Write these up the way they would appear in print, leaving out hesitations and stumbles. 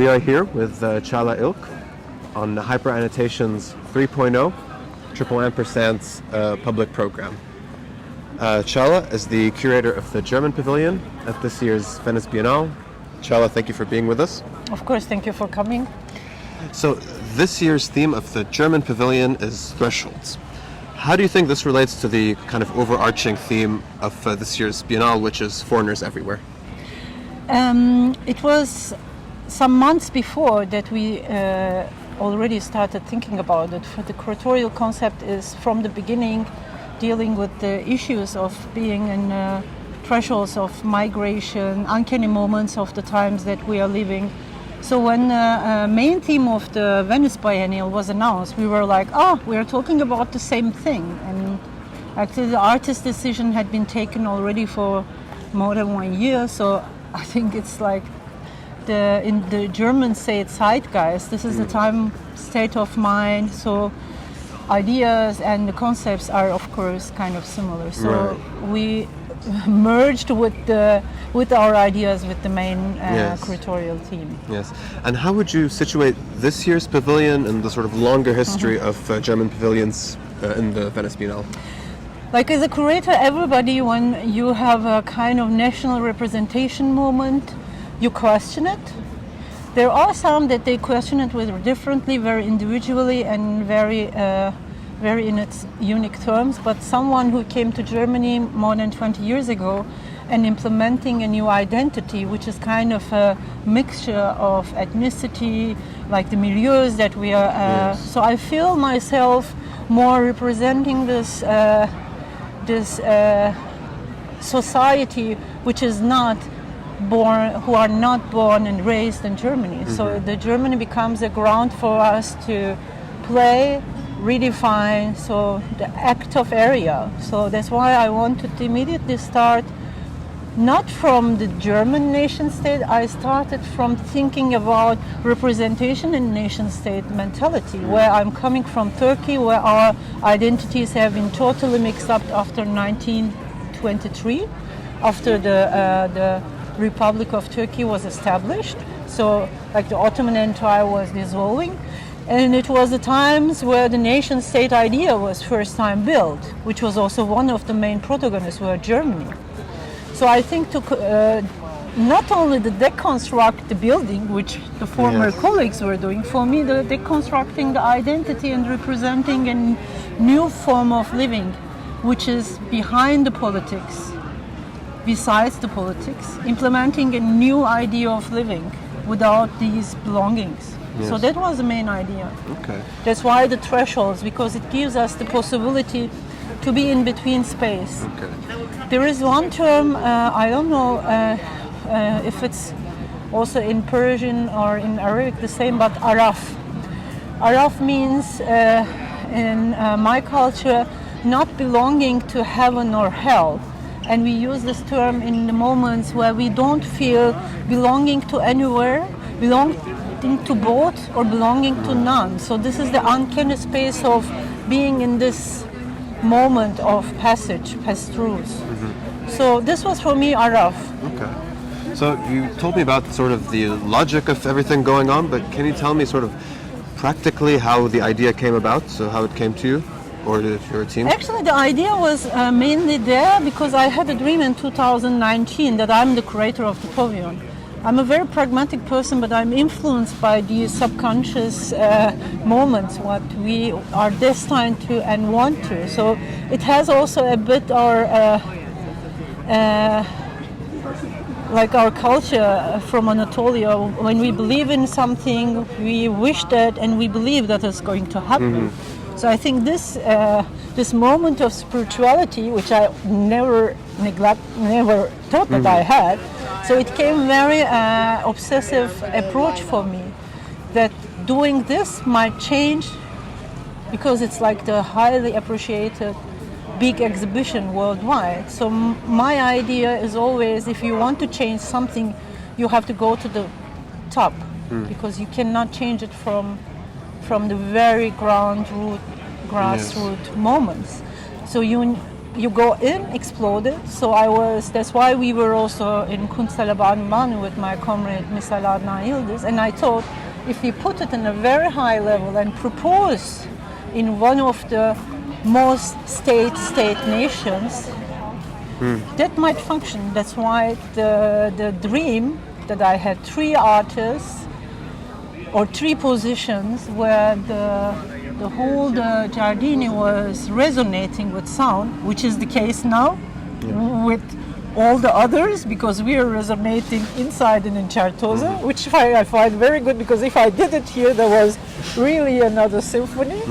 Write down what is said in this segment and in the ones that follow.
We are here with Çağla Ilk on HYPER Annotations 3.0, triple ampersand's public program. Çağla is the curator of the German Pavilion at this year's Venice Biennale. Çağla, thank you for being with us. Of course, thank you for coming. So this year's theme of the German Pavilion is thresholds. How do you think this relates to the kind of overarching theme of this year's Biennale, which is foreigners everywhere? It was some months before that we already started thinking about it. The curatorial concept is from the beginning dealing with the issues of being in thresholds of migration, uncanny moments of the times that we are living. So when the main theme of the Venice Biennale was announced, we were like, we are talking about the same thing. And actually the artist decision had been taken already for more than 1 year. So I think it's like in the German say zeitgeist, this is the time state of mind. So ideas and the concepts are of course kind of similar. So we merged with our ideas with the main curatorial theme. Yes. And how would you situate this year's pavilion and the sort of longer history of German pavilions in the Venice Biennale? Like as a curator, everybody, when you have a kind of national representation moment, you question it. There are some that they question it with differently, very individually and very in its unique terms, but someone who came to Germany more than 20 years ago and implementing a new identity, which is kind of a mixture of ethnicity, like the milieus that we are. So I feel myself more representing this society which is not born, who are not born and raised in Germany. So the Germany becomes a ground for us to play, redefine, so the active area. So that's why I wanted to immediately start not from the German nation state. I started from thinking about representation in nation state mentality, where I'm coming from Turkey, where our identities have been totally mixed up after 1923, after the Republic of Turkey was established. So like the Ottoman Empire was dissolving. And it was the times where the nation-state idea was first time built, which was also one of the main protagonists were Germany. So I think to not only to deconstruct the building, which the former colleagues were doing, for me the deconstructing the identity and representing a new form of living, which is behind the politics, besides the politics, implementing a new idea of living without these belongings. So that was the main idea. Okay. That's why the thresholds, because it gives us the possibility to be in between space. Okay. There is one term, I don't know if it's also in Persian or in Arabic the same, but araf. Araf means in my culture not belonging to heaven or hell. And we use this term in the moments where we don't feel belonging to anywhere, belonging to both or belonging to none. So this is the uncanny space of being in this moment of passage, pass-throughs. So this was for me Araf. Okay. So you told me about sort of the logic of everything going on, but can you tell me sort of practically how the idea came about, so how it came to you or to your team? Actually, the idea was mainly there because I had a dream in 2019 that I'm the curator of the Pavilion. I'm a very pragmatic person, but I'm influenced by these subconscious moments, what we are destined to and want to. So it has also a bit like our culture from Anatolia. When we believe in something, we wish that and we believe that it's going to happen. So I think this moment of spirituality, which I never thought that I had, so it came very obsessive approach for me, that doing this might change, because it's like the highly appreciated big exhibition worldwide. So my idea is always, if you want to change something, you have to go to the top, because you cannot change it from the very grassroots moments. So you go in, exploded. So that's why we were also in Kunsthalle Baden-Baden with my comrade Misal Adnan Yildiz, and I thought if we put it in a very high level and propose in one of the most state nations, that might function. That's why the dream that I had 3 artists or 3 positions where the whole Giardini was resonating with sound, which is the case now with all the others, because we are resonating inside and in Certosa, which I find very good, because if I did it here, there was really another symphony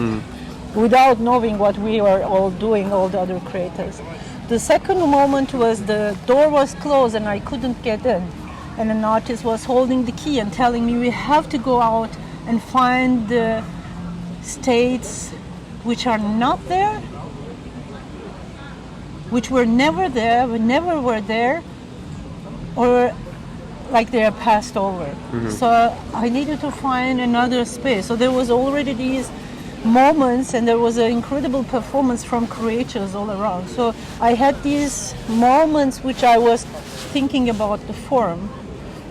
without knowing what we were all doing, all the other creators. The second moment was the door was closed and I couldn't get in. And an artist was holding the key and telling me we have to go out and find the states which are not there, which were never there, we never were there, or like they are passed over. So I needed to find another space. So there was already these moments, and there was an incredible performance from curators all around. So I had these moments which I was thinking about the form.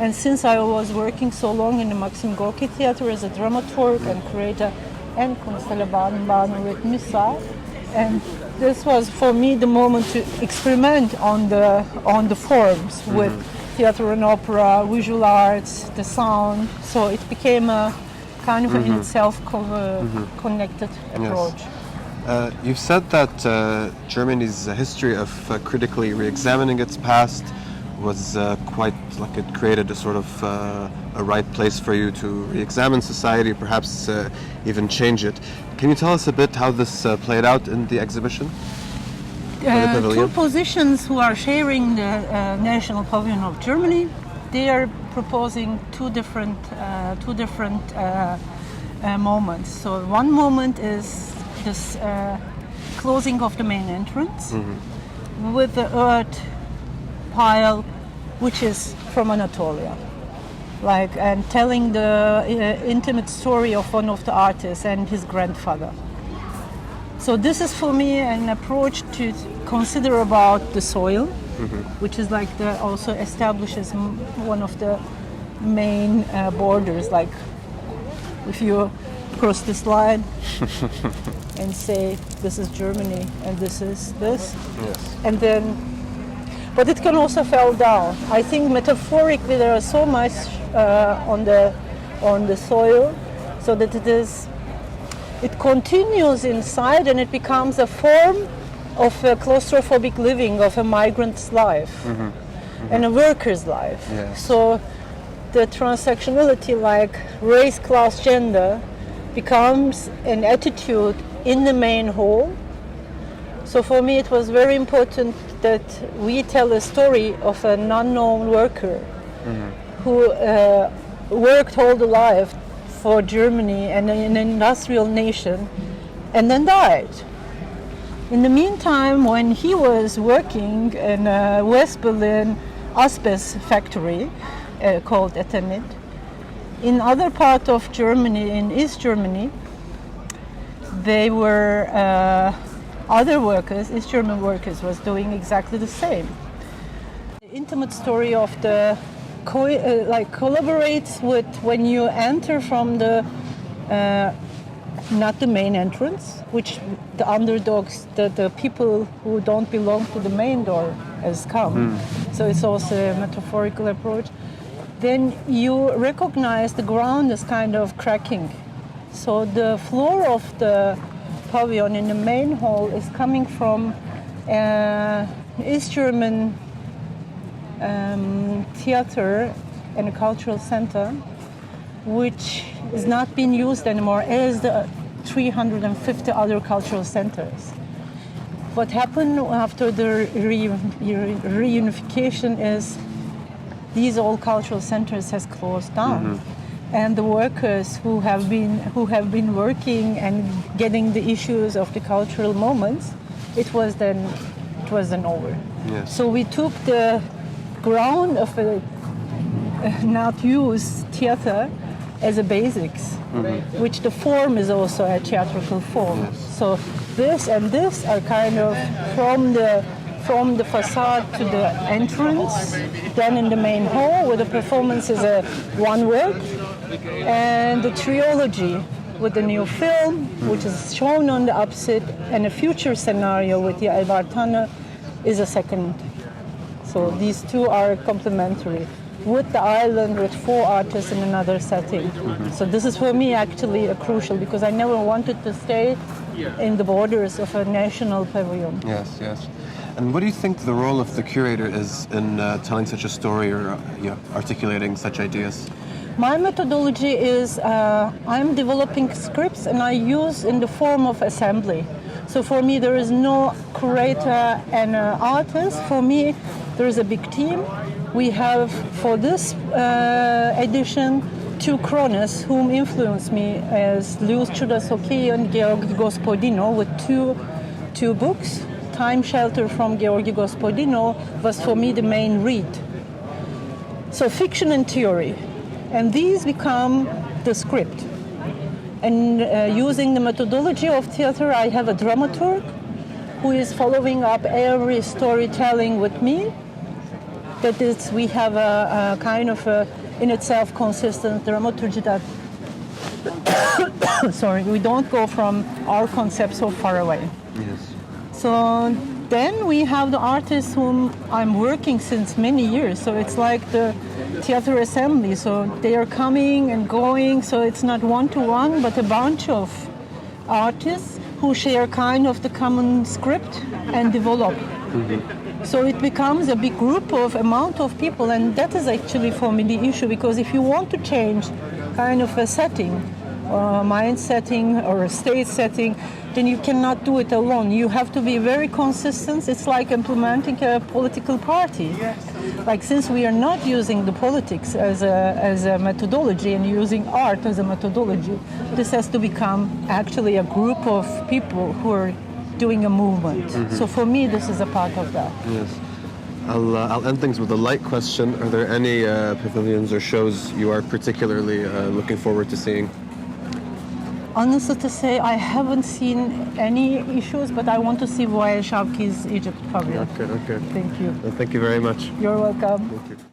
And since I was working so long in the Maxim Gorki Theater as a dramaturg and curator and Kunsthalle Baden-Baden with Misal, and this was for me the moment to experiment on the forms with theater and opera, visual arts, the sound. So it became a kind of in itself connected approach. Yes. You've said that Germany's history of critically re-examining its past was quite like it created a sort of a right place for you to re-examine society, perhaps even change it. Can you tell us a bit how this played out in the exhibition? Two positions who are sharing the National Pavilion of Germany, they are proposing two different moments. So one moment is this closing of the main entrance with the earth pile, which is from Anatolia, and telling the intimate story of one of the artists and his grandfather. So this is for me an approach to consider about the soil, which is also establishes one of the main borders. Like if you cross this line and say this is Germany and this is this, and then, but it can also fall down. I think metaphorically there is so much on the soil, so that it continues inside and it becomes a form of a claustrophobic living of a migrant's life and a worker's life. Yes. So the transsectionality, like race, class, gender, becomes an attitude in the main hall. So for me it was very important that we tell a story of an unknown worker who worked all the life for Germany and an industrial nation and then died. In the meantime, when he was working in a West Berlin asbest factory called Eternit, in other part of Germany, in East Germany, they were other workers, East German workers, was doing exactly the same. The intimate story of the collaborates with when you enter from the not the main entrance, which the underdogs, the people who don't belong to the main door has come. So it's also a metaphorical approach. Then you recognize the ground is kind of cracking. So the floor of the pavilion in the main hall is coming from East German theater and a cultural center, which is not being used anymore as the 350 other cultural centers. What happened after the reunification is these old cultural centers has closed down, and the workers who have been working and getting the issues of the cultural moments, it was then over. Yes. So we took the ground of a not used theater as a basics, which the form is also a theatrical form. Yes. So this and this are kind of from the facade to the entrance, then in the main hall where the performance is a one work, and the trilogy with the new film, which is shown on the upset, and a future scenario with the Albartana is a second. So these two are complementary. With the island, with 4 artists in another setting. So this is for me actually crucial, because I never wanted to stay in the borders of a national pavilion. Yes, yes. And what do you think the role of the curator is in telling such a story or articulating such ideas? My methodology is I'm developing scripts and I use in the form of assembly. So for me there is no curator and artist. For me there is a big team. We have for this edition 2 chronos whom influenced me as Luis Chudasoki and Georgi Gospodino with two books. Time Shelter from Georgi Gospodino was for me the main read. So fiction and theory. And these become the script. And using the methodology of theater, I have a dramaturg who is following up every storytelling with me. That is, we have a kind of in itself consistent dramaturgy that, sorry, we don't go from our concept so far away. Yes. So then we have the artists whom I'm working since many years. So it's like the theater assembly. So they are coming and going. So it's not one-to-one, but a bunch of artists who share kind of the common script and develop. Mm-hmm. So it becomes a big group of amount of people. And that is actually for me the issue, because if you want to change kind of a setting, mind setting or a state setting, then you cannot do it alone. You have to be very consistent. It's like implementing a political party. Like, since we are not using the politics as a methodology and using art as a methodology, this has to become actually a group of people who are doing a movement. Mm-hmm. So for me, this is a part of that. Yes. I'll end things with a light question. Are there any pavilions or shows you are particularly looking forward to seeing? Honestly to say, I haven't seen any issues, but I want to see Voyage Shavki's Egypt Pavilion. Okay. Thank you. Well, thank you very much. You're welcome. Thank you.